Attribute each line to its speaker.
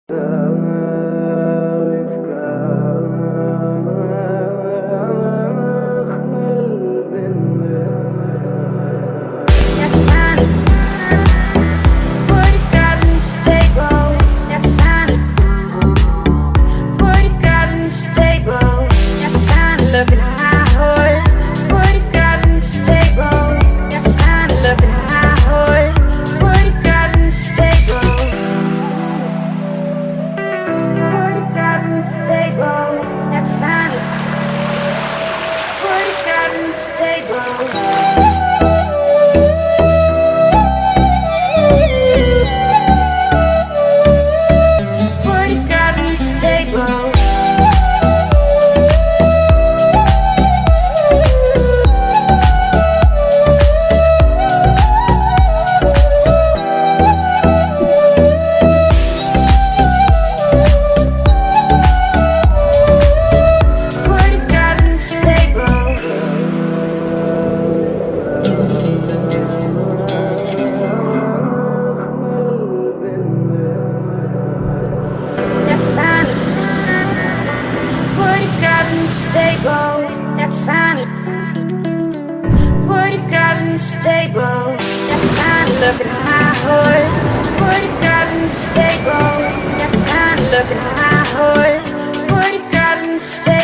Speaker 1: That's fine. What you got in the stable? That's fine. Looking at my horse. What you got in the stable? That's fine. Looking at my horse. What you got in the stable?